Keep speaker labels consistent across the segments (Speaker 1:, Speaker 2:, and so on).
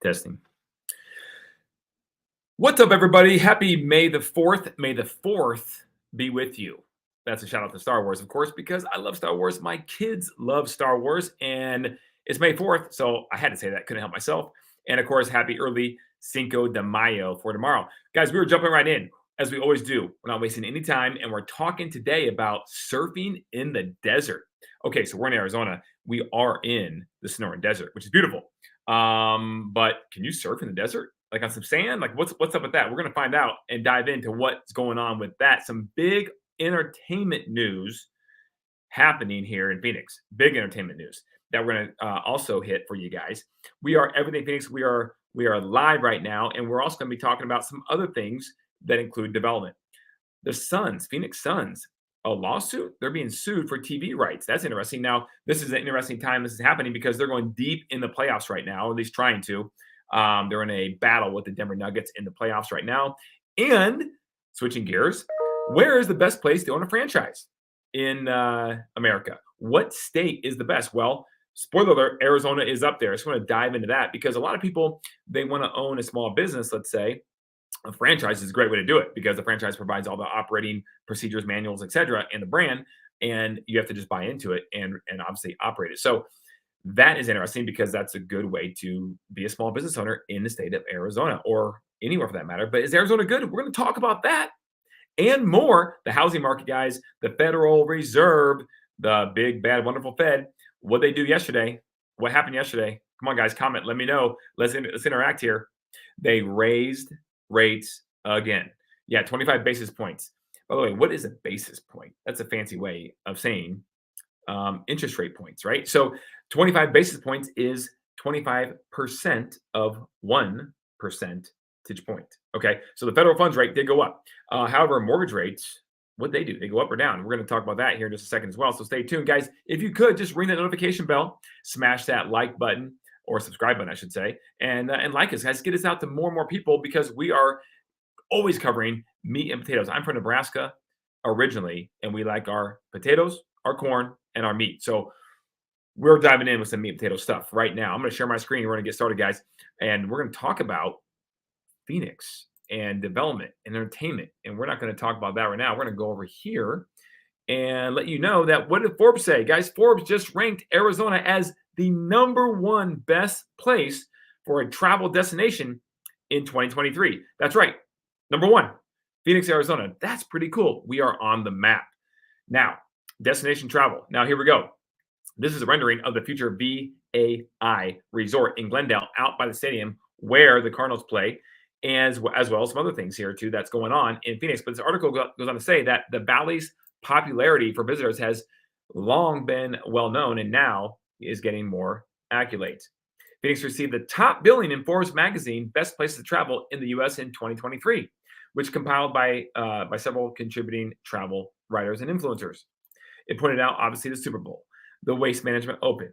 Speaker 1: Testing. What's up, everybody? Happy May the 4th. May the 4th be with you. That's a shout out to Star Wars, of course, because I love Star Wars. My kids love Star Wars, and it's May 4th, so I had to say that. Couldn't help myself. And of course, happy early Cinco de Mayo for tomorrow. Guys, we were jumping right in, as we always do. We're not wasting any time, and we're talking today about surfing in the desert. Okay, so we're in Arizona. We are in the Sonoran Desert, which is beautiful. But can you surf in the desert? Like on some sand? Like what's up with that? We're gonna find out and dive into what's going on with that. Some big entertainment news happening here in Phoenix. Big entertainment news that we're gonna also hit for you guys. We are Everything Phoenix. We are live right now, and we're also gonna be talking about some other things that include development. The Suns, Phoenix Suns, a lawsuit. They're being sued for TV rights. That's interesting. Now, this is an interesting time this is happening because they're going deep in the playoffs right now, at least trying to. They're in a battle with the Denver Nuggets in the playoffs right now. And switching gears, where is the best place to own a franchise in America? What state is the best? Well, spoiler alert, Arizona is up there. I just want to dive into that because a lot of people, they want to own a small business, let's say. A franchise is a great way to do it because the franchise provides all the operating procedures, manuals, etc., and the brand, and you have to just buy into it and obviously operate it. So that is interesting because that's a good way to be a small business owner in the state of Arizona or anywhere for that matter. But is Arizona good? We're going to talk about that and more. The housing market, guys, the Federal Reserve, the big, bad, wonderful Fed, what they do yesterday, what happened yesterday. Come on, guys, comment. Let me know. Let's interact here. They raised rates again. Yeah, 25 basis points. By the way, what is a basis point? That's a fancy way of saying interest rate points, right? So 25 basis points is 25% of 1 percentage point. Okay, so the federal funds rate did go up. However, mortgage rates, what they do, they go up or down. We're going to talk about that here in just a second as well. So stay tuned, guys. If you could just ring that notification bell, smash that like button or subscribe button, I should say, and like us, guys. Get us out to more and more people because we are always covering meat and potatoes. I'm from Nebraska originally, and we like our potatoes, our corn, and our meat. So we're diving in with some meat and potato stuff right now. I'm going to share my screen. We're going to get started, guys, and we're going to talk about Phoenix and development and entertainment. And we're not going to talk about that right now. We're going to go over here and let you know that what did Forbes say? Guys, Forbes just ranked Arizona as the #1 best place for a travel destination in 2023. That's right. #1, Phoenix, Arizona. That's pretty cool. We are on the map. Now, destination travel. Now, here we go. This is a rendering of the future VAI resort in Glendale out by the stadium where the Cardinals play, as well as some other things here, too, that's going on in Phoenix. But this article goes on to say that the Bally's popularity for visitors has long been well known and now is getting more accolades. Phoenix received the top billing in Forbes magazine Best Places to Travel in the U.S. in 2023, which compiled by several contributing travel writers and influencers. It pointed out, obviously, the Super Bowl, the Waste Management Open,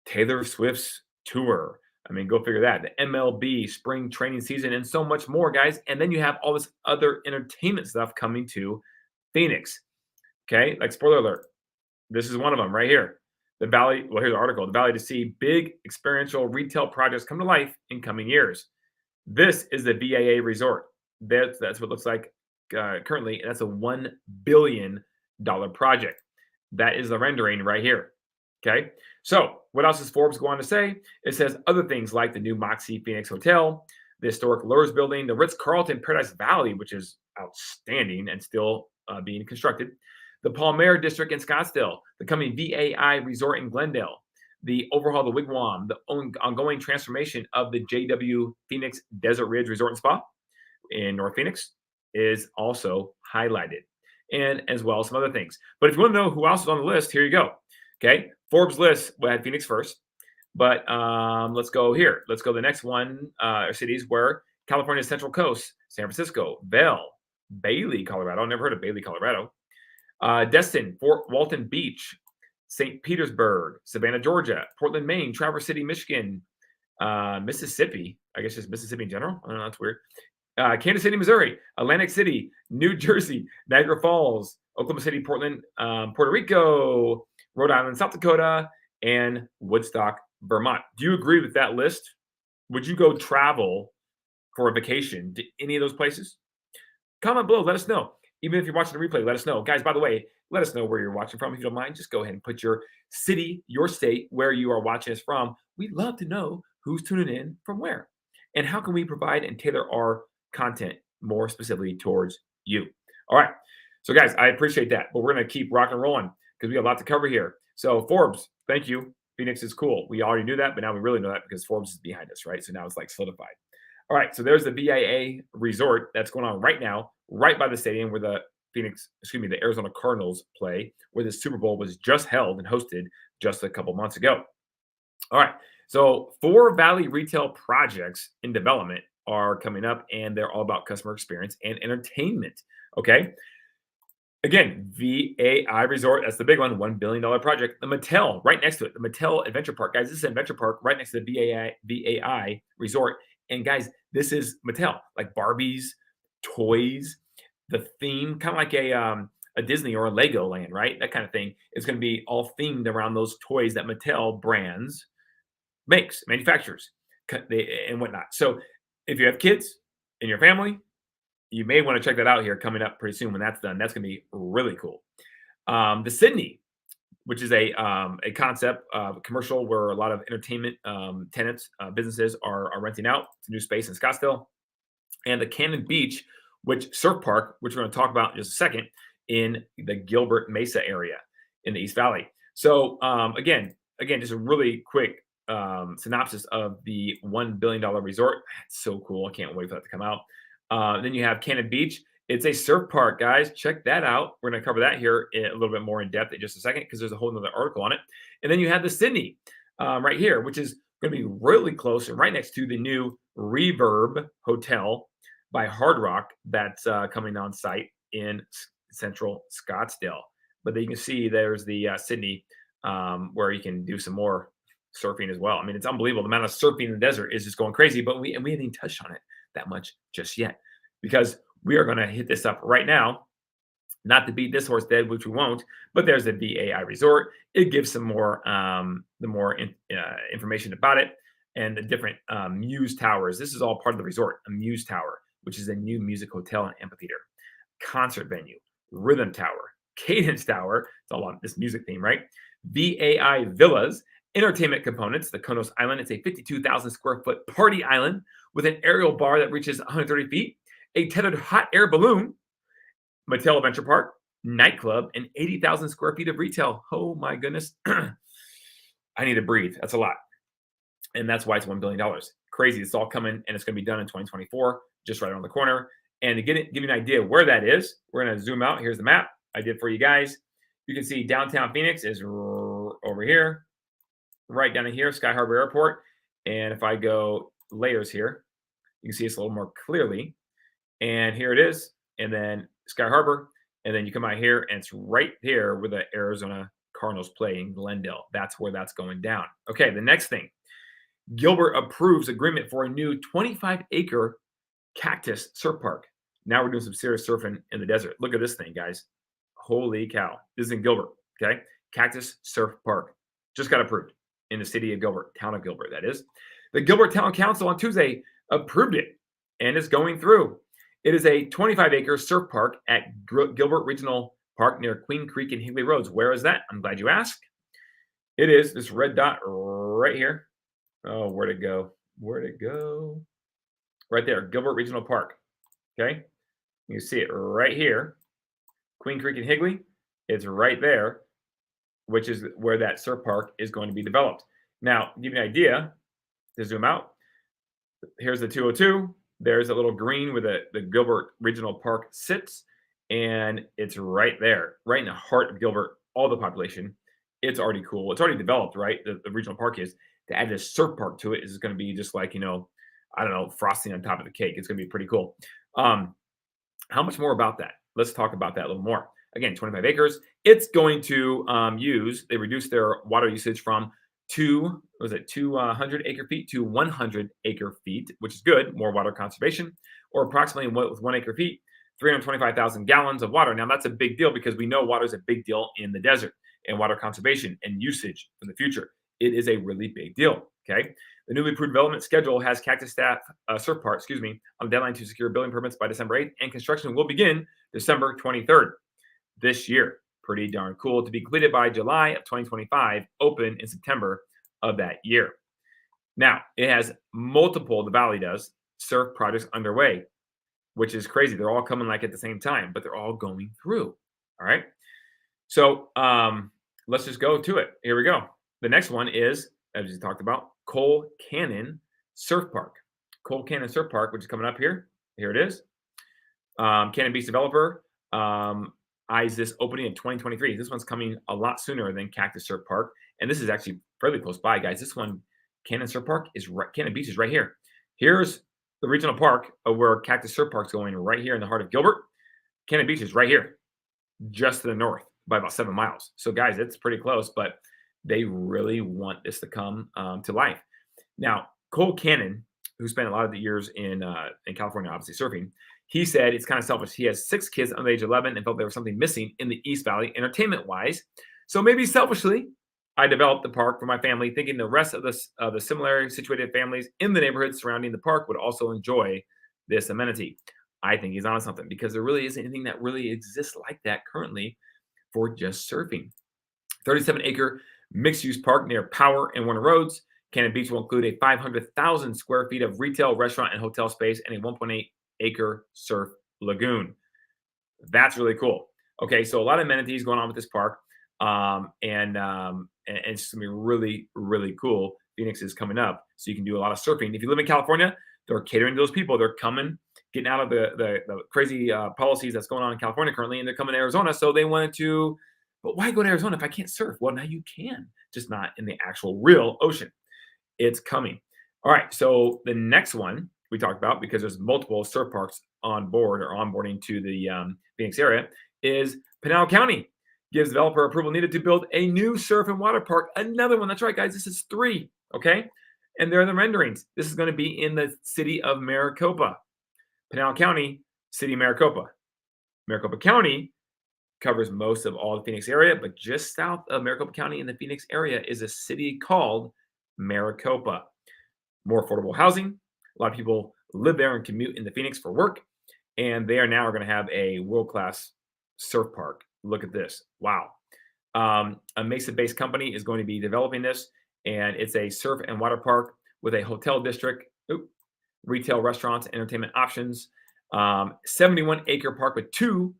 Speaker 1: Taylor Swift's tour. I mean, go figure that. The MLB spring training season and so much more, guys. And then you have all this other entertainment stuff coming to Phoenix. Okay, like spoiler alert. This is one of them right here. The Bally, well, here's the article. The Bally to see big experiential retail projects come to life in coming years. This is the VAA resort. That's what it looks like currently. And that's a $1 billion project. That is the rendering right here. Okay. So what else does Forbes go on to say? It says other things like the new Moxie Phoenix Hotel, the historic Lures building, the Ritz-Carlton Paradise Valley, which is outstanding and still being constructed, the Palmer District in Scottsdale, the coming VAI Resort in Glendale, the overhaul of the Wigwam, the ongoing transformation of the JW Phoenix Desert Ridge Resort and Spa in North Phoenix is also highlighted, and as well as some other things. But if you want to know who else is on the list, here you go. Okay, Forbes list, we had Phoenix first, but let's go here. Let's go to the next one, cities where California's Central Coast, San Francisco, Vail, Bally, Colorado. Never heard of Bally, Colorado. Destin, Fort Walton Beach, St. Petersburg, Savannah, Georgia, Portland, Maine, Traverse City, Michigan, Mississippi. I guess just Mississippi in general. I don't know. That's weird. Kansas City, Missouri, Atlantic City, New Jersey, Niagara Falls, Oklahoma City, Portland, Puerto Rico, Rhode Island, South Dakota, and Woodstock, Vermont. Do you agree with that list? Would you go travel for a vacation to any of those places? Comment below. Let us know. Even if you're watching the replay, let us know. Guys, by the way, let us know where you're watching from. If you don't mind, just go ahead and put your city, your state, where you are watching us from. We'd love to know who's tuning in from where. And how can we provide and tailor our content more specifically towards you? All right. So, guys, I appreciate that. But we're going to keep rocking and rolling because we have a lot to cover here. So, Forbes, thank you. Phoenix is cool. We already knew that, but now we really know that because Forbes is behind us, right? So now it's like solidified. All right, so there's the BIA resort that's going on right now, right by the stadium where the Arizona Cardinals play, where the Super Bowl was just held and hosted just a couple months ago. All right, so 4 Bally retail projects in development are coming up, and they're all about customer experience and entertainment. Okay. Again, VAI Resort, that's the big one, $1 billion project. The Mattel, right next to it, the Mattel Adventure Park. Guys, this is an adventure park right next to the VAI Resort. And guys, this is Mattel, like Barbies, toys, the theme, kind of like a Disney or a Lego land, right? That kind of thing. It's going to be all themed around those toys that Mattel brands manufactures, and whatnot. So if you have kids in your family, you may want to check that out here coming up pretty soon when that's done. That's going to be really cool. The Sydney, which is a concept commercial where a lot of entertainment tenants, businesses are renting out. It's a new space in Scottsdale. And the Cannon Beach, which surf park, which we're going to talk about in just a second, in the Gilbert Mesa area in the East Valley. So again, just a really quick synopsis of the $1 billion resort. It's so cool. I can't wait for that to come out. Then you have Cannon Beach. It's a surf park, guys. Check that out. We're going to cover that here a little bit more in depth in just a second because there's a whole other article on it. And then you have the Sydney right here, which is going to be really close and right next to the new Reverb Hotel by Hard Rock that's coming on site in central Scottsdale. But then you can see there's the Sydney where you can do some more surfing as well. I mean, it's unbelievable. The amount of surfing in the desert is just going crazy, but we haven't even touched on it that much just yet because we are going to hit this up right now, not to beat this horse dead, which we won't, but there's a VAI resort. It gives some more, information about it and the different Muse Towers. This is all part of the resort, a Muse Tower, which is a new music hotel and amphitheater, concert venue, Rhythm Tower, Cadence Tower. It's all on this music theme, right? VAI Villas, entertainment components, the Konos Island. It's a 52,000 square foot party island with an aerial bar that reaches 130 feet, a tethered hot air balloon, Mattel Adventure Park, nightclub, and 80,000 square feet of retail. Oh my goodness. I need to breathe. That's a lot. And that's why it's $1 billion. Crazy. It's all coming and it's going to be done in 2024, just right around the corner. And to give you an idea where that is, we're going to zoom out. Here's the map I did for you guys. You can see downtown Phoenix is over here, right down here, Sky Harbor Airport. And if I go layers here, you can see it's a little more clearly. And here it is. And then Sky Harbor. And then you come out here and it's right there where the Arizona Cardinals play in Glendale. That's where that's going down. Okay, the next thing. Gilbert approves agreement for a new 25-acre Cactus surf park. Now we're doing some serious surfing in the desert. Look at this thing, guys. Holy cow. This is in Gilbert, okay? Cactus Surf Park. Just got approved in the city of Gilbert, town of Gilbert, that is. The Gilbert Town Council on Tuesday approved it, and it's going through. It is a 25-acre surf park at Gilbert Regional Park near Queen Creek and Higley Roads. Where is that? I'm glad you asked. It is this red dot right here. Oh, where'd it go? Where'd it go? Right there, Gilbert Regional Park. Okay? You see it right here. Queen Creek and Higley. It's right there, which is where that surf park is going to be developed. Now, to give you an idea, to zoom out, here's the 202. There's a little green where the Gilbert Regional Park sits, and it's right there, right in the heart of Gilbert, all the population. It's already cool. It's already developed, right? The regional park is. To add this surf park to it is going to be just like, I don't know, frosting on top of the cake. It's going to be pretty cool. How much more about that? Let's talk about that a little more. Again, 25 acres. It's going to they reduced their water usage from 200 acre feet to 100 acre feet, which is good, more water conservation, or approximately with 1 acre feet, 325,000 gallons of water. Now, that's a big deal because we know water is a big deal in the desert and water conservation and usage for the future. It is a really big deal, okay? The newly approved development schedule has Cactus staff surf park, on a deadline to secure building permits by December 8th, and construction will begin December 23rd this year. Pretty darn cool, to be completed by July of 2025, open in September of that year. Now, it has multiple, the Bally does, surf projects underway, which is crazy. They're all coming like at the same time, but they're all going through. All right. So let's just go to it. Here we go. The next one is, as we talked about, Cole Cannon Surf Park. Cole Cannon Surf Park, which is coming up here. Here it is. Cannon Beach developer eyes this opening in 2023. This one's coming a lot sooner than Cactus Surf Park, and this is actually fairly close by, guys. This one, Cannon Surf Park, is right. Cannon Beach is right here. Here's the regional park of where Cactus Surf Park's going, right here in the heart of Gilbert. Cannon Beach is right here, just to the north by about 7 miles. So, guys, it's pretty close, but they really want this to come to life. Now, Cole Cannon, who spent a lot of the years in California, obviously surfing, he said it's kind of selfish. He has 6 kids under the age of 11 and felt there was something missing in the East Valley entertainment-wise. So maybe selfishly, I developed the park for my family, thinking the rest of the similarly situated families in the neighborhood surrounding the park would also enjoy this amenity. I think he's on something, because there really isn't anything that really exists like that currently for just surfing. 37-acre mixed-use park near Power and Warner Roads. Cannon Beach will include a 500,000 square feet of retail, restaurant, and hotel space, and a 1.8-acre surf lagoon. That's really cool. Okay, so a lot of amenities going on with this park, and it's gonna be really, really cool. Phoenix is coming up, so you can do a lot of surfing. If you live in California, they're catering to those people. They're coming, getting out of the crazy policies that's going on in California currently, and they're coming to Arizona. So they wanted to, but why go to Arizona if I can't surf? Well, now you can, just not in the actual real ocean. It's coming. All right, so the next one we talked about, because there's multiple surf parks on board or onboarding to the Phoenix area, is Pinal County gives developer approval needed to build a new surf and water park. Another one. That's right, guys. This is 3. Okay. And there are the renderings. This is going to be in the city of Maricopa. Pinal County, city of Maricopa. Maricopa County covers most of all the Phoenix area, but just south of Maricopa County in the Phoenix area is a city called Maricopa. More affordable housing. A lot of people live there and commute into Phoenix for work, and they are now going to have a world-class surf park. Look at this. Wow. A Mesa-based company is going to be developing this, and it's a surf and water park with a hotel district, retail, restaurants, entertainment options, 71-acre park with 2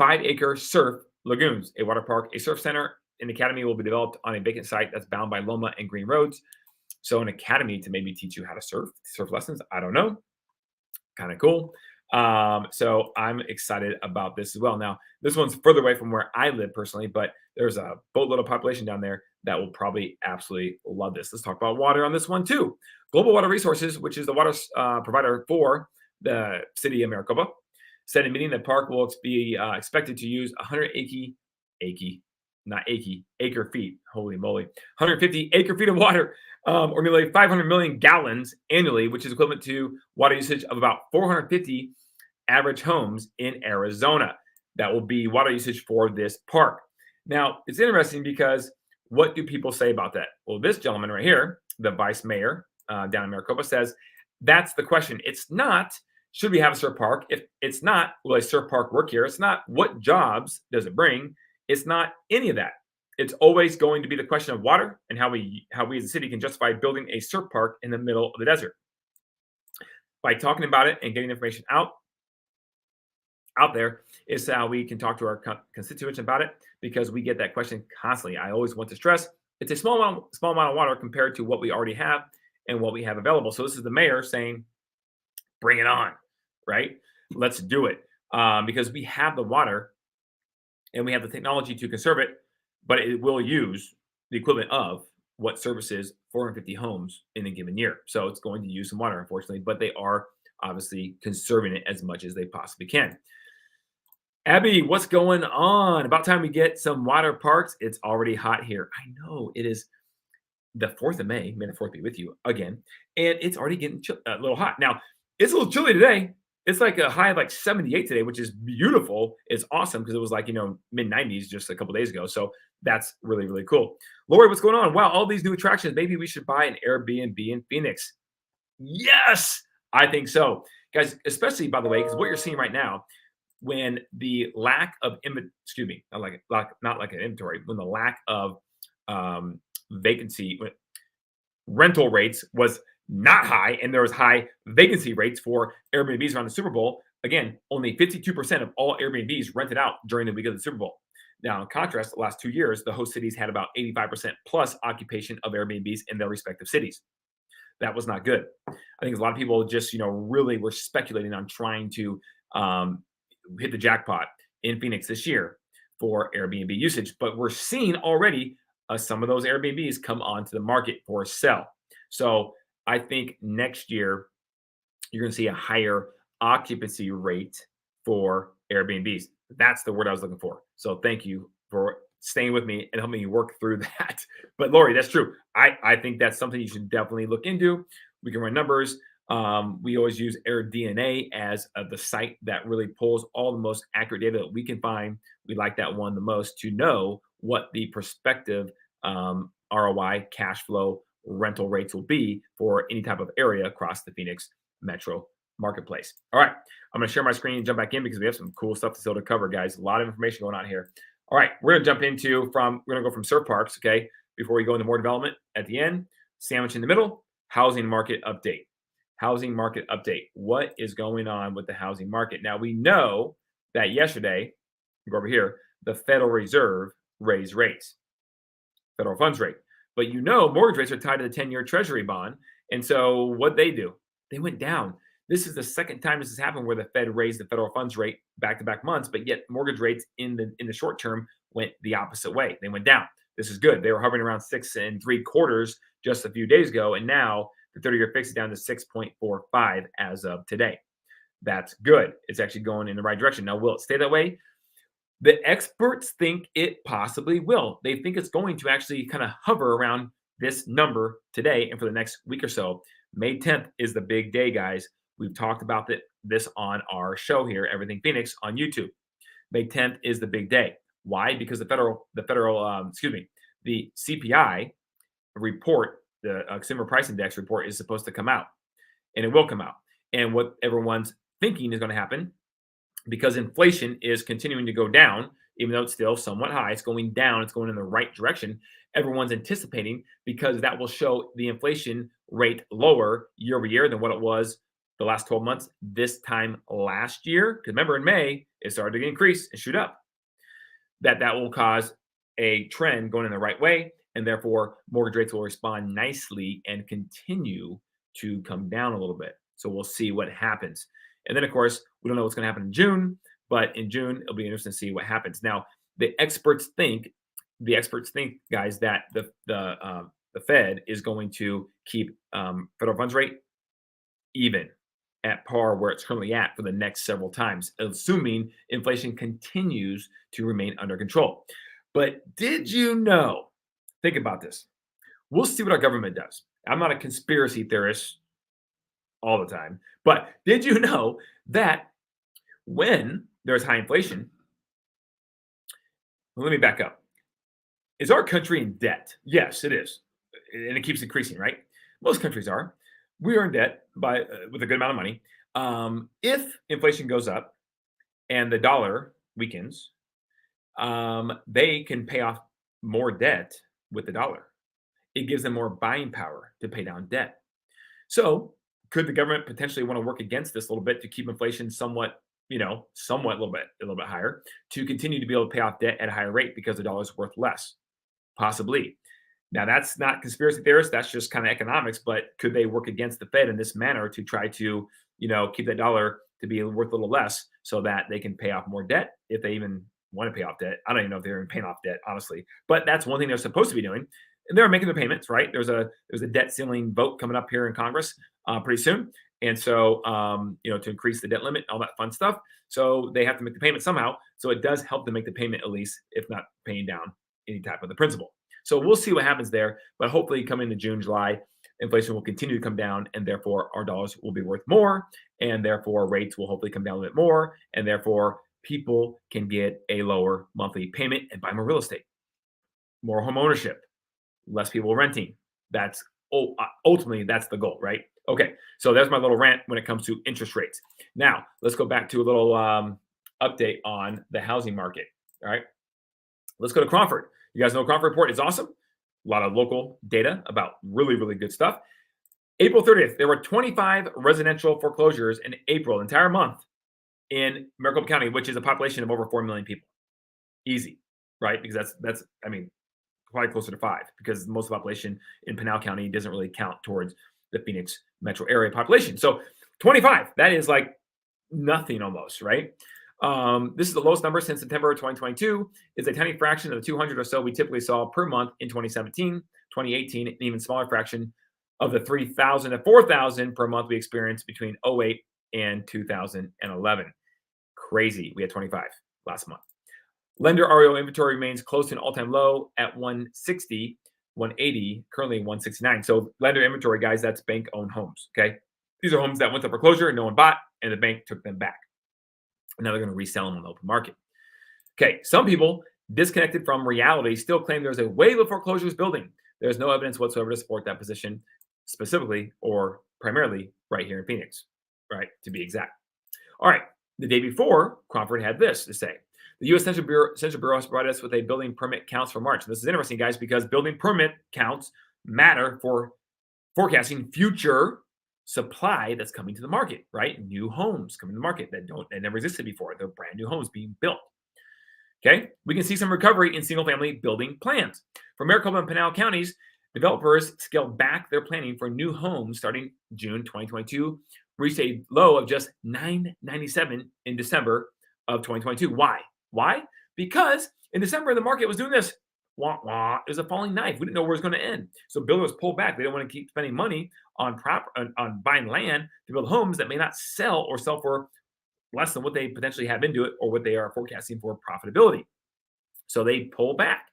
Speaker 1: 5-acre surf lagoons, a water park, a surf center. An academy will be developed on a vacant site that's bound by Loma and Green Roads. So an academy to maybe teach you how to surf lessons. I don't know. Kind of cool. So I'm excited about this as well. Now, this one's further away from where I live personally, but there's a boatload of population down there that will probably absolutely love this. Let's talk about water on this one too. Global Water Resources, which is the water provider for the city of Maricopa, said in a meeting that park will be expected to use 100 acre feet. Holy moly. 150 acre feet of water, or nearly 500 million gallons annually, which is equivalent to water usage of about 450 average homes in Arizona. That will be water usage for this park. Now, it's interesting because what do people say about that? Well, this gentleman right here, the vice mayor down in Maricopa, says that's the question. It's not, should we have a surf park? If it's not, will a surf park work here? It's not, what jobs does it bring? It's not any of that. It's always going to be the question of water and how we as a city can justify building a surf park in the middle of the desert. By talking about it and getting information out there is how we can talk to our constituents about it, because we get that question constantly. I always want to stress it's a small amount of water compared to what we already have and what we have available. So this is the mayor saying, bring it on, right? Let's do it, because we have the water and we have the technology to conserve it, but it will use the equivalent of what services 450 homes in a given year. So it's going to use some water, unfortunately, but they are obviously conserving it as much as they possibly can. Abby, what's going on? About time we get some water parks. It's already hot here. I know it is the 4th of May. May the 4th be with you again. And it's already getting a little hot. Now, it's a little chilly today. It's like a high of like 78 today, which is beautiful. It's awesome because it was like, mid 90s just a couple days ago. So that's really, really cool. Lori, what's going on? Wow, all these new attractions. Maybe we should buy an Airbnb in Phoenix. Yes, I think so. Guys, especially by the way, because what you're seeing right now, when the lack of excuse me, not like an inventory, when the lack of vacancy rental rates was not high, and there was high vacancy rates for Airbnbs around the Super Bowl. Again, only 52% of all Airbnbs rented out during the week of the Super Bowl. Now, in contrast, the last 2 years, the host cities had about 85% plus occupation of Airbnbs in their respective cities. That was not good. I think a lot of people just, really were speculating on trying to hit the jackpot in Phoenix this year for Airbnb usage. But we're seeing already some of those Airbnbs come onto the market for sale. So I think next year you're going to see a higher occupancy rate for Airbnbs. That's the word I was looking for. So thank you for staying with me and helping me work through that. But Lori, that's true. I think that's something you should definitely look into. We can run numbers. We always use AirDNA as the site that really pulls all the most accurate data that we can find. We like that one the most to know what the prospective ROI, cash flow, rental rates will be for any type of area across the Phoenix metro marketplace. All right, I'm going to share my screen and jump back in because we have some cool stuff to still to cover, guys. A lot of information going on here. All right, we're going to jump into we're going to go from surf parks, okay, before we go into more development at the end. Sandwich in the middle, housing market update. Housing market update. What is going on with the housing market? Now, we know that yesterday, go over here, the Federal Reserve raised rates, federal funds rate. But mortgage rates are tied to the 10-year Treasury bond. And so what they do, they went down. This is the second time this has happened where the Fed raised the federal funds rate back-to-back months, but yet mortgage rates in the short term went the opposite way. They went down. This is good. They were hovering around 6 3/4 just a few days ago, and now the 30-year fix is down to 6.45 as of today. That's good. It's actually going in the right direction. Now, will it stay that way? The experts think it possibly will. They think it's going to actually kind of hover around this number today and for the next week or so. May 10th is the big day, guys. We've talked about this on our show here, Everything Phoenix on YouTube. May 10th is the big day. Why? Because the CPI report, the Consumer Price Index report, is supposed to come out, and it will come out. And what everyone's thinking is going to happen, because inflation is continuing to go down, even though it's still somewhat high, it's going down, it's going in the right direction. Everyone's anticipating, because that will show the inflation rate lower year over year than what it was the last 12 months this time last year. Because remember, in May, it started to increase and shoot up. That will cause a trend going in the right way, and therefore mortgage rates will respond nicely and continue to come down a little bit. So we'll see what happens. And then, of course, we don't know what's going to happen in June, but in June, it'll be interesting to see what happens. Now, the experts think, guys, that the Fed is going to keep federal funds rate even at par where it's currently at for the next several times, assuming inflation continues to remain under control. But did you know? Think about this. We'll see what our government does. I'm not a conspiracy theorist all the time, but did you know that when there's high inflation, let me back up. Is our country in debt? Yes, it is. And it keeps increasing, right? Most countries are. We are in debt with a good amount of money. If inflation goes up and the dollar weakens, they can pay off more debt with the dollar. It gives them more buying power to pay down debt. So could the government potentially want to work against this a little bit to keep inflation somewhat a little bit higher, to continue to be able to pay off debt at a higher rate because the dollar is worth less? Possibly. Now, that's not conspiracy theorists. That's just kind of economics. But could they work against the Fed in this manner to try to, keep that dollar to be worth a little less so that they can pay off more debt if they even want to pay off debt? I don't even know if they're even paying off debt, honestly. But that's one thing they're supposed to be doing. And they're making the payments, right? There's a debt ceiling vote coming up here in Congress pretty soon. And so, to increase the debt limit, all that fun stuff. So they have to make the payment somehow. So it does help them make the payment, at least, if not paying down any type of the principal. So we'll see what happens there. But hopefully coming to June, July, inflation will continue to come down, and therefore our dollars will be worth more, and therefore rates will hopefully come down a bit more, and therefore people can get a lower monthly payment and buy more real estate, more home ownership, less people renting. That's ultimately that's the goal, right? Okay, so there's my little rant when it comes to interest rates. Now let's go back to a little update on the housing market. All right, let's go to Cromford. You guys know Cromford Report is awesome. A lot of local data about really, really good stuff. April 30th, there were 25 residential foreclosures in April, entire month in Maricopa County, which is a population of over 4 million people. Easy, right? Because that's I mean, probably closer to 5, because most of the population in Pinal County doesn't really count towards the Phoenix metro area population. So 25, that is like nothing almost, right? This is the lowest number since September of 2022. It's a tiny fraction of the 200 or so we typically saw per month in 2017, 2018, an even smaller fraction of the 3,000 to 4,000 per month we experienced between 08 and 2011. Crazy. We had 25 last month. Lender REO inventory remains close to an all-time low at 160, 180, currently 169. So lender inventory, guys, that's bank-owned homes, okay? These are homes that went to foreclosure and no one bought, and the bank took them back. And now they're going to resell them on the open market. Okay, some people disconnected from reality still claim there's a wave of foreclosures building. There's no evidence whatsoever to support that position, specifically or primarily right here in Phoenix, right, to be exact. All right, the day before, Cromford had this to say. The U.S. Census Bureau has provided us with a building permit counts for March. And this is interesting, guys, because building permit counts matter for forecasting future supply that's coming to the market, right? New homes coming to the market that never existed before. They're brand new homes being built. Okay, we can see some recovery in single-family building plans. For Maricopa and Pinal counties, developers scaled back their planning for new homes starting June 2022, reached a low of just $997 in December of 2022. Why? Because in December, the market was doing this. Wah, wah. It was a falling knife. We didn't know where it was going to end. So builders pulled back. They don't want to keep spending money on buying land to build homes that may not sell or sell for less than what they potentially have into it or what they are forecasting for profitability. So they pull back.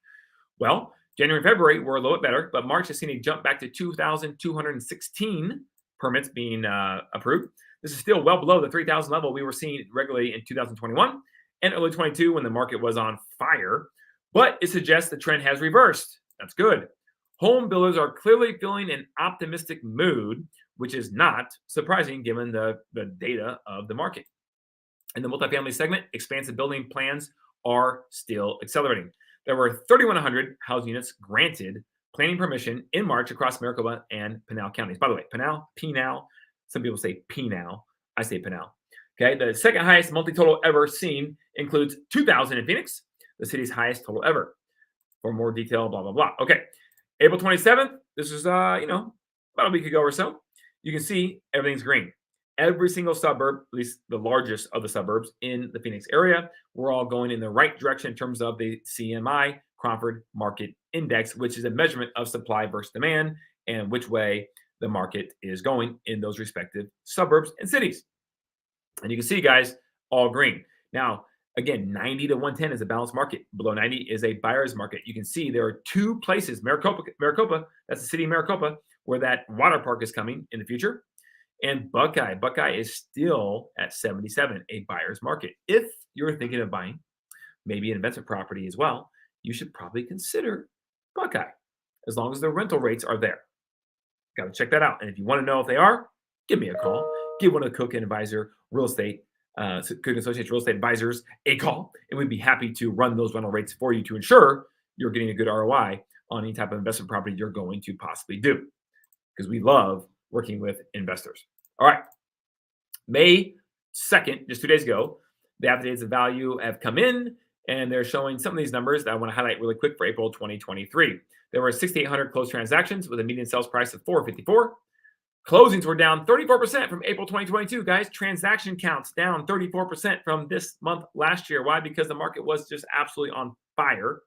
Speaker 1: Well, January and February were a little bit better, but March has seen a jump back to 2,216 permits being approved. This is still well below the 3,000 level we were seeing regularly in 2021 and early 22 when the market was on fire, but it suggests the trend has reversed. That's good. Home builders are clearly feeling an optimistic mood, which is not surprising given the data of the market. In the multifamily segment, expansive building plans are still accelerating. There were 3,100 housing units granted planning permission in March across Maricopa and Pinal counties. By the way, Pinal, some people say Pinal, I say Pinal. Okay, the second highest multi-total ever seen includes 2,000 in Phoenix, the city's highest total ever. For more detail, blah, blah, blah. Okay, April 27th, this is, about a week ago or so. You can see everything's green. Every single suburb, at least the largest of the suburbs in the Phoenix area, we're all going in the right direction in terms of the CMI, Cromford Market Index, which is a measurement of supply versus demand and which way the market is going in those respective suburbs and cities. And you can see, guys, all green. Now, again, 90 to 110 is a balanced market. Below 90 is a buyer's market. You can see there are two places, Maricopa, that's the city of Maricopa, where that water park is coming in the future. And Buckeye is still at 77, a buyer's market. If you're thinking of buying maybe an investment property as well, you should probably consider Buckeye, as long as the rental rates are there. Got to check that out. And if you want to know if they are, give me a call. Give one of the Cook and Advisor Real Estate, Cook Associates Real Estate Advisors a call, and we'd be happy to run those rental rates for you to ensure you're getting a good ROI on any type of investment property you're going to possibly do, because we love working with investors. All right. May 2nd, just 2 days ago, the affidavits of value have come in, and they're showing some of these numbers that I want to highlight really quick for April 2023. There were 6,800 closed transactions with a median sales price of $454. Closings were down 34% from April 2022, guys. Transaction counts down 34% from this month last year. Why? Because the market was just absolutely on fire.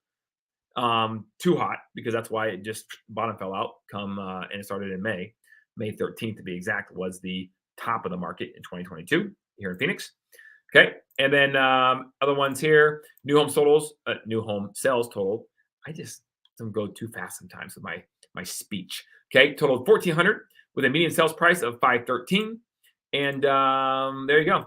Speaker 1: Too hot, because that's why it just bottom fell out and it started in May 13th to be exact, was the top of the market in 2022 here in Phoenix. Okay, and then other ones here, new home sales total. I just Don't go too fast sometimes with my speech. Okay, total 1,400 with a median sales price of 513, and there you go.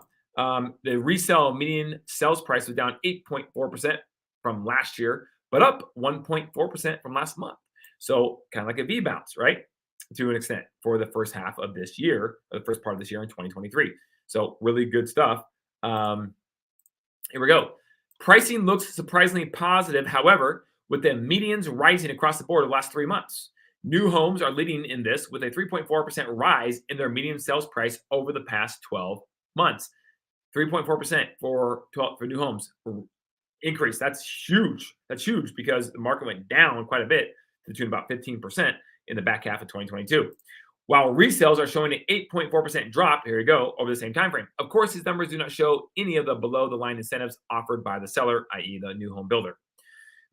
Speaker 1: The resale median sales price was down 8.4% from last year, but up 1.4% from last month. So kind of like a V bounce, right? To an extent for the first half of this year, or the first part of this year in 2023. So really good stuff. Here we go. Pricing looks surprisingly positive, however, with the medians rising across the board the last 3 months. New homes are leading in this with a 3.4% rise in their median sales price over the past 12 months. 3.4% for new homes increase. That's huge. That's huge because the market went down quite a bit to the tune of about 15% in the back half of 2022. While resales are showing an 8.4% drop, here you go, over the same time frame. Of course, these numbers do not show any of the below-the-line incentives offered by the seller, i.e. the new home builder.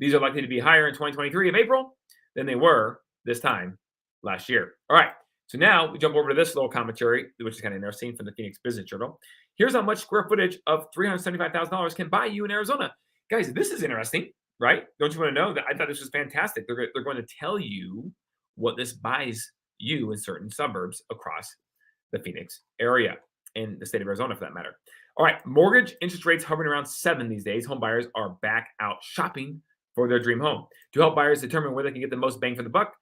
Speaker 1: These are likely to be higher in 2023 of April than they were this time last year. All right, so now we jump over to this little commentary, which is kind of interesting from the Phoenix Business Journal. Here's how much square footage of $375,000 can buy you in Arizona. Guys, this is interesting, right? Don't you want to know that? I thought this was fantastic. They're going to tell you what this buys you in certain suburbs across the Phoenix area in the state of Arizona, for that matter. All right, mortgage interest rates hovering around 7 these days. Home buyers are back out shopping for their dream home. To help buyers determine where they can get the most bang for the buck,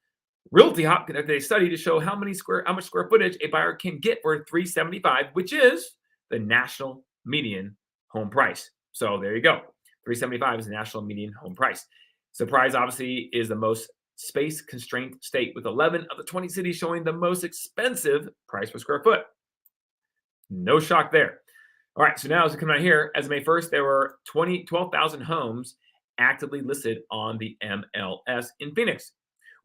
Speaker 1: Realty Hop conducted a study to show how much square footage a buyer can get for $375,000, which is the national median home price. So there you go. $375,000 is the national median home price. Surprise, obviously, is the most space-constrained state, with 11 of the 20 cities showing the most expensive price per square foot. No shock there. All right, so now as we come out here, as of May 1st, there were 12,000 homes actively listed on the MLS in Phoenix,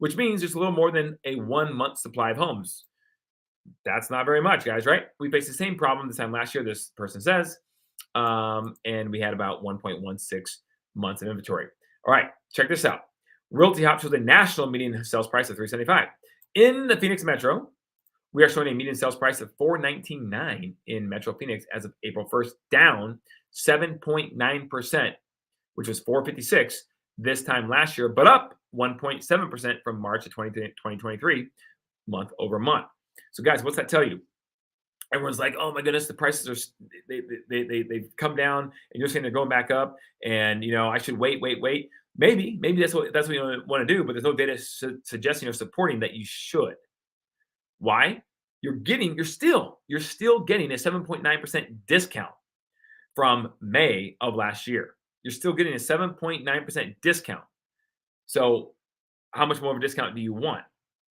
Speaker 1: which means there's a little more than a 1-month supply of homes. That's not very much, guys, right? We faced the same problem this time last year, this person says, and we had about 1.16 months of inventory. All right, check this out. Realty Hop shows a national median sales price of $375,000. In the Phoenix Metro, we are showing a median sales price of $419,000 in Metro Phoenix as of April 1st, down 7.9%, which was $456,000 this time last year, but up 1.7% from March of 2023, month over month. So, guys, what's that tell you? Everyone's like, "Oh my goodness, the prices are they've come down," and you're saying they're going back up, and I should wait. Maybe that's what you want to do, but there's no data suggesting or supporting that you should. Why? You're still getting a 7.9% discount from May of last year. You're still getting a 7.9% discount. So how much more of a discount do you want?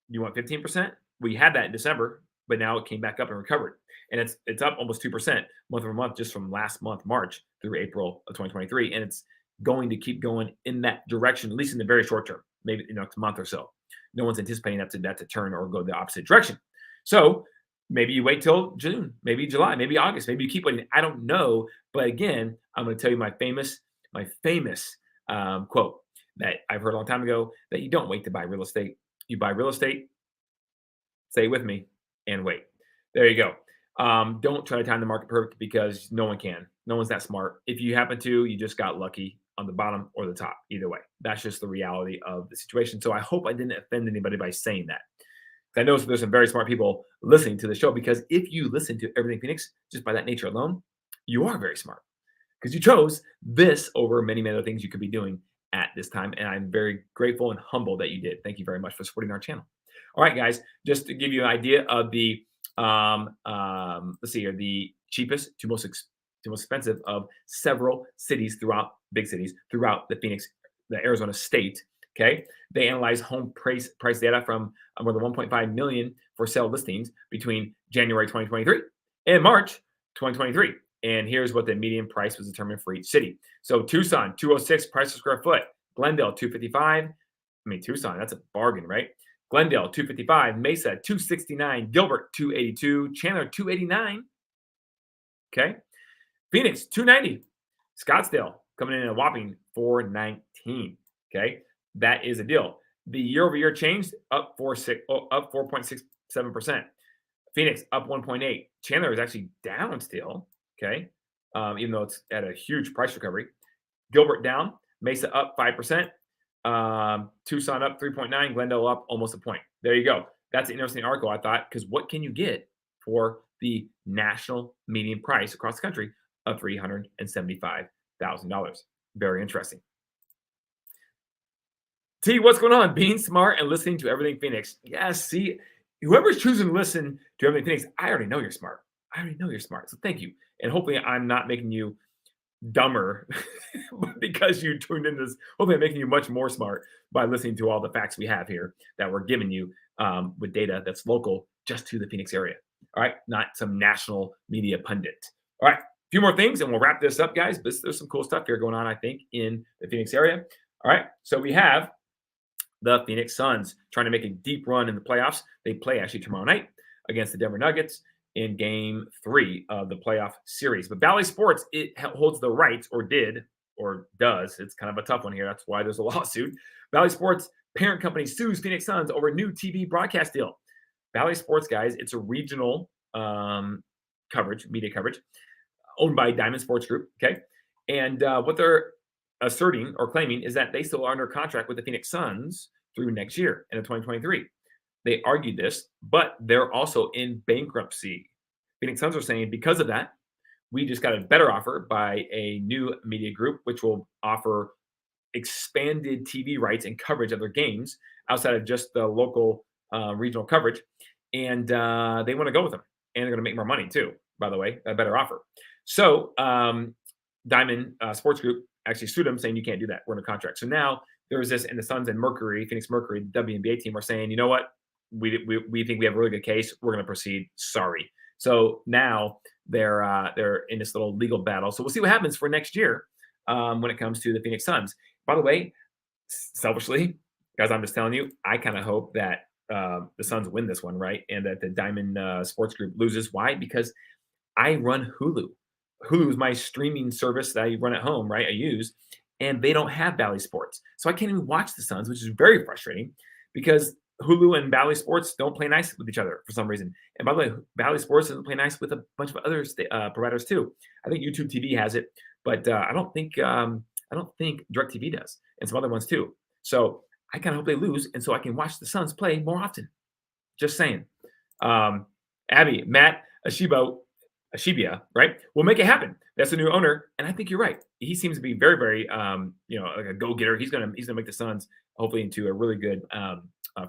Speaker 1: Do you want 15%? We had that in December, but now it came back up and recovered. And it's up almost 2% month over month just from last month, March, through April of 2023. And it's going to keep going in that direction, at least in the very short term, maybe next month or so. No one's anticipating that to turn or go the opposite direction. So maybe you wait till June, maybe July, maybe August, maybe you keep waiting. I don't know. But again, I'm going to tell you my famous quote that I've heard a long time ago, that you don't wait to buy real estate. You buy real estate, stay with me, and wait. There you go. Don't try to time the market perfect, because no one can. No one's that smart. If you happen to, you just got lucky on the bottom or the top. Either way, that's just the reality of the situation. So I hope I didn't offend anybody by saying that. I know there's some very smart people listening to the show, because if you listen to Everything Phoenix, just by that nature alone, you are very smart, because you chose this over many other things you could be doing at this time. And I'm very grateful and humble that you did. Thank you very much for supporting our channel. All right, guys, just to give you an idea of the, let's see here, the cheapest to most expensive of several cities big cities throughout the Arizona state. Okay, they analyze home price data from more than 1.5 million for sale listings between January 2023 and March 2023. And here's what the median price was determined for each city. So Tucson, 206 price per square foot. Glendale, 255. Tucson, that's a bargain, right? Glendale, 255. Mesa, 269. Gilbert, 282. Chandler, 289. Okay. Phoenix, 290. Scottsdale, coming in at a whopping 419. Okay. That is a deal. The year-over-year change, up 4.67%. Phoenix, up 1.8. Chandler is actually down still. Okay. Even though it's at a huge price recovery. Gilbert down. Mesa up 5%. Tucson up 3.9, Glendale up almost a point. There you go. That's an interesting article, I thought, because what can you get for the national median price across the country of $375,000? Very interesting. T, what's going on? Being smart and listening to everything Phoenix. Yes, see, whoever's choosing to listen to everything Phoenix, I already know you're smart. I already know you're smart. So thank you. And hopefully I'm not making you dumber because you tuned in this. Hopefully, I'm making you much more smart by listening to all the facts we have here that we're giving you with data that's local just to the Phoenix area. All right, not some national media pundit. All right, a few more things and we'll wrap this up, guys. There's some cool stuff here going on, I think, in the Phoenix area. All right, so we have the Phoenix Suns trying to make a deep run in the playoffs. They play actually tomorrow night against the Denver Nuggets in game 3 of the playoff series. But Bally Sports, it holds the rights, or did, or does. It's kind of a tough one here. That's why there's a lawsuit. Bally Sports parent company sues Phoenix Suns over new TV broadcast deal. Bally Sports, guys, it's a regional coverage, media coverage, owned by Diamond Sports Group, okay? And what they're asserting or claiming is that they still are under contract with the Phoenix Suns through next year, into 2023. They argued this, but they're also in bankruptcy. Phoenix Suns are saying because of that, we just got a better offer by a new media group, which will offer expanded TV rights and coverage of their games outside of just the local regional coverage. And they want to go with them. And they're going to make more money too, by the way, a better offer. So Diamond Sports Group actually sued them saying you can't do that. We're under contract. So now there's this, and the Suns and Mercury, Phoenix Mercury, the WNBA team are saying, you know what? We think we have a really good case. We're going to proceed. Sorry. So now they're in this little legal battle. So we'll see what happens for next year when it comes to the Phoenix Suns. By the way, selfishly, guys, I'm just telling you, I kind of hope that the Suns win this one, right? And that the Diamond Sports Group loses. Why? Because I run Hulu. Hulu is my streaming service that I run at home, right? I use, and they don't have Bally Sports. So I can't even watch the Suns, which is very frustrating because Hulu and Bally Sports don't play nice with each other for some reason. And by the way, Bally Sports doesn't play nice with a bunch of other providers too. I think YouTube TV has it, but I don't think DirecTV does, and some other ones too. So I kind of hope they lose, and so I can watch the Suns play more often. Just saying. Abby, Matt Ashibia, right? We'll make it happen. That's the new owner, and I think you're right. He seems to be very, very, like a go-getter. He's gonna make the Suns hopefully into a really good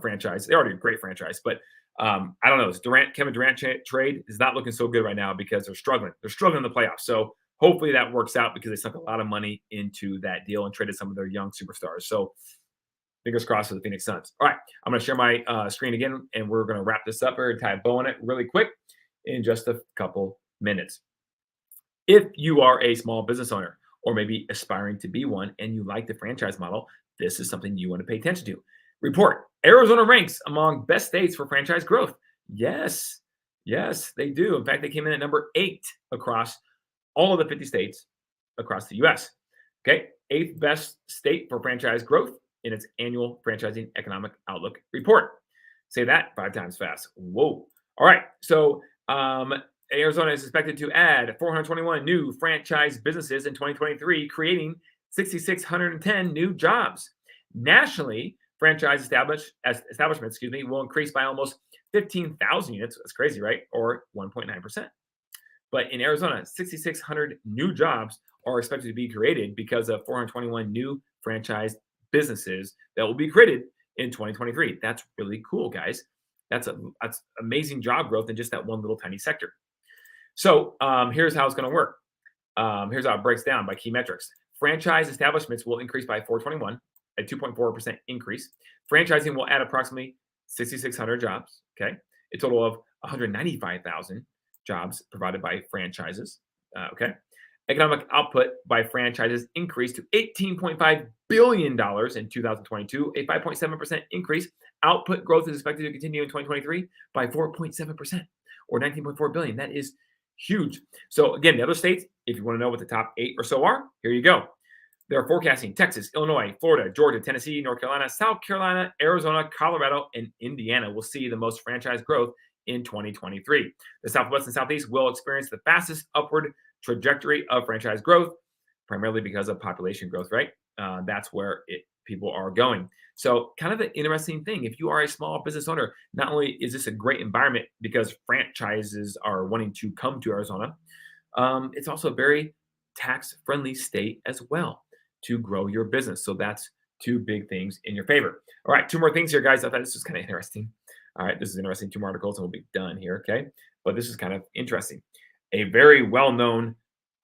Speaker 1: franchise. They're already a great franchise, but I don't know. This Kevin Durant trade is not looking so good right now because they're struggling. They're struggling in the playoffs. So hopefully that works out because they sunk a lot of money into that deal and traded some of their young superstars. So fingers crossed for the Phoenix Suns. All right, I'm going to share my screen again, and we're going to wrap this up here and tie a bow on it really quick in just a couple minutes. If you are a small business owner or maybe aspiring to be one and you like the franchise model, this is something you want to pay attention to. Report: Arizona ranks among best states for franchise growth. Yes, they do. In fact, they came in at number 8 across all of the 50 states across the U.S. Okay, 8th best state for franchise growth in its annual franchising economic outlook report. Say that 5 times fast. Whoa. All right. So Arizona is expected to add 421 new franchise businesses in 2023, creating 6,610 new jobs. Nationally, franchise establishments, will increase by almost 15,000 units. That's crazy, right? Or 1.9%. But in Arizona, 6,600 new jobs are expected to be created because of 421 new franchise businesses that will be created in 2023. That's really cool, guys. That's amazing job growth in just that one little tiny sector. So here's how it's going to work. Here's how it breaks down by key metrics. Franchise establishments will increase by 421, a 2.4% increase. Franchising will add approximately 6,600 jobs, okay? A total of 195,000 jobs provided by franchises, okay? Economic output by franchises increased to $18.5 billion in 2022, a 5.7% increase. Output growth is expected to continue in 2023 by 4.7%, or $19.4 billion. That is huge. So again, the other states, if you want to know what the top 8 or so are, here you go. They're forecasting Texas, Illinois, Florida, Georgia, Tennessee, North Carolina, South Carolina, Arizona, Colorado, and Indiana will see the most franchise growth in 2023. The Southwest and Southeast will experience the fastest upward trajectory of franchise growth, primarily because of population growth, right? That's where it people are going. So, kind of an interesting thing. If you are a small business owner, not only is this a great environment because franchises are wanting to come to Arizona, it's also a very tax friendly state as well to grow your business. So, that's two big things in your favor. All right, two more things here, guys. I thought this was kind of interesting. All right, this is interesting. Two more articles and we'll be done here. Okay. But this is kind of interesting. A very well known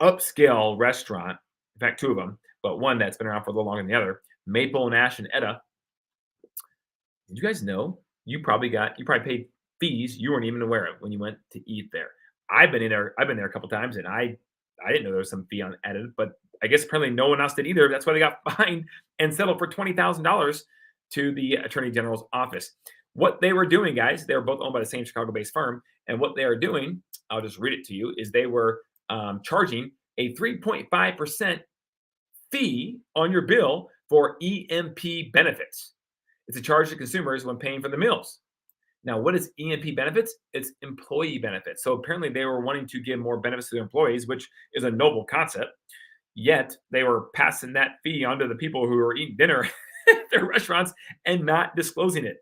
Speaker 1: upscale restaurant, in fact, two of them, but one that's been around for a little longer than the other, Maple and Ash and Etta. Did you guys know you probably paid fees you weren't even aware of when you went to eat there? I've been there a couple times and I didn't know there was some fee on added, but I guess apparently no one else did either. That's why they got fined and settled for $20,000 to the Attorney General's office. What they were doing, guys, they were both owned by the same Chicago-based firm, and what they are doing, I'll just read it to you, is they were charging a 3.5% fee on your bill for EMP benefits. It's a charge to consumers when paying for the meals. Now, what is EMP benefits? It's employee benefits. So apparently they were wanting to give more benefits to their employees, which is a noble concept. Yet they were passing that fee onto the people who were eating dinner at their restaurants and not disclosing it.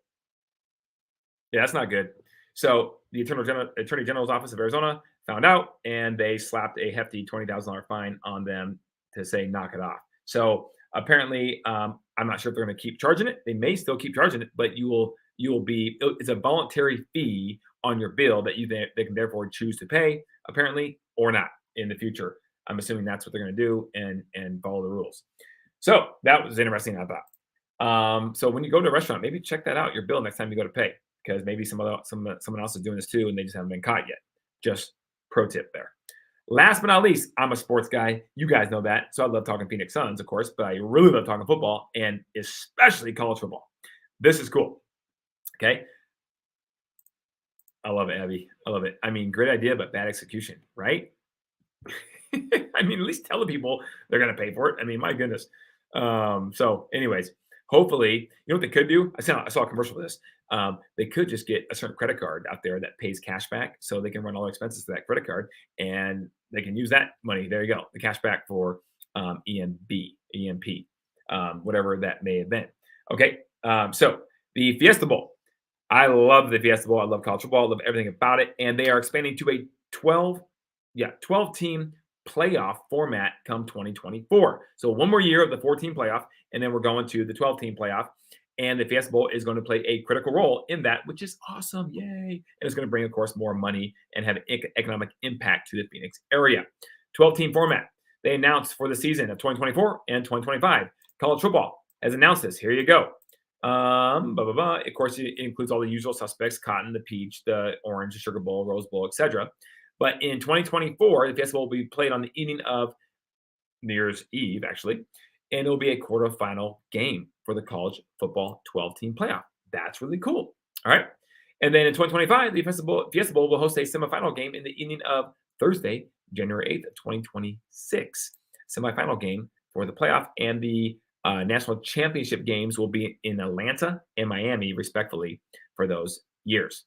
Speaker 1: Yeah, that's not good. So the Attorney General's Office of Arizona found out, and they slapped a hefty $20,000 fine on them to say knock it off. So apparently, I'm not sure if they're going to keep charging it. They may still keep charging it, but you will be. It's a voluntary fee on your bill that they can therefore choose to pay, apparently, or not in the future. I'm assuming that's what they're going to do and follow the rules. So that was interesting, I thought. So when you go to a restaurant, maybe check that out, your bill, next time you go to pay, because maybe someone else is doing this too, and they just haven't been caught yet. Just pro tip there. Last but not least, I'm a sports guy. You guys know that. So I love talking Phoenix Suns, of course, but I really love talking football and especially college football. This is cool. Okay. I love it, Abby. I love it. I mean, great idea, but bad execution, right? I mean, at least tell the people they're going to pay for it. I mean, my goodness. So, anyways, hopefully, you know what they could do? I saw a commercial for this. They could just get a certain credit card out there that pays cash back, so they can run all the expenses to that credit card, and they can use that money. There you go, the cash back for EMP, whatever that may have been. Okay, so the Fiesta Bowl. I love the Fiesta Bowl. I love college football. I love everything about it, and they are expanding to a 12 team playoff format come 2024. So one more year of the 14 playoff, and then we're going to the 12 team playoff. And the Fiesta Bowl is going to play a critical role in that, which is awesome. Yay. And it's going to bring, of course, more money and have economic impact to the Phoenix area. 12 team format. They announced for the season of 2024 and 2025. College football has announced this. Here you go. Of course, it includes all the usual suspects: Cotton, the Peach, the Orange, the Sugar Bowl, Rose Bowl, etc. But in 2024, the Fiesta Bowl will be played on the evening of New Year's Eve, actually, and it'll be a quarterfinal game for the college football 12-team playoff. That's really cool. All right. And then in 2025, the Fiesta Bowl will host a semifinal game in the evening of Thursday, January 8th, 2026. Semifinal game for the playoff, and the national championship games will be in Atlanta and Miami, respectively, for those years.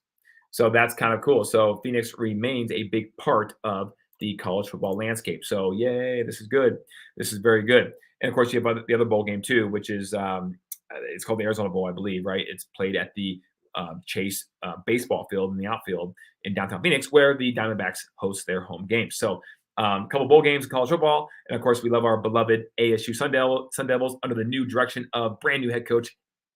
Speaker 1: So that's kind of cool. So Phoenix remains a big part of the college football landscape. So yay, this is good. This is very good. And of course, you have the other bowl game too, which is it's called the Arizona Bowl, I believe, right? It's played at the Chase baseball field in the outfield in downtown Phoenix, where the Diamondbacks host their home games. So a couple bowl games in college football. And of course, we love our beloved ASU Sun Devils under the new direction of brand new head coach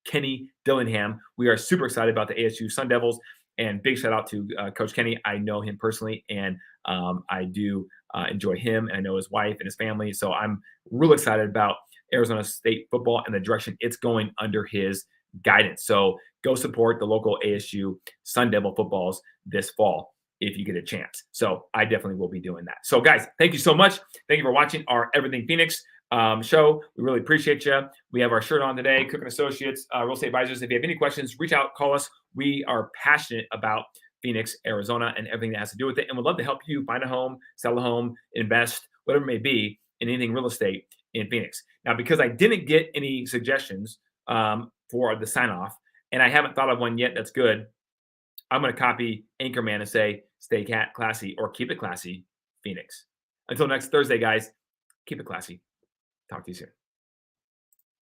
Speaker 1: Kenny Dillingham. We are super excited about the ASU Sun Devils. And big shout out to Coach Kenny. I know him personally, and I do enjoy him, and I know his wife and his family. So I'm real excited about Arizona State football and the direction it's going under his guidance. So go support the local ASU Sun Devil footballs this fall if you get a chance. So I definitely will be doing that. So guys, thank you so much. Thank you for watching our Everything Phoenix show. We really appreciate you. We have our shirt on today, Cook & Associates, Real Estate Advisors. If you have any questions, reach out, call us. We are passionate about Phoenix, Arizona, and everything that has to do with it. And we'd love to help you find a home, sell a home, invest, whatever it may be, in anything real estate in Phoenix. Now, because I didn't get any suggestions for the sign off, and I haven't thought of one yet that's good, I'm going to copy Anchorman and say, stay classy or keep it classy, Phoenix. Until next Thursday, guys, keep it classy. Talk to you soon.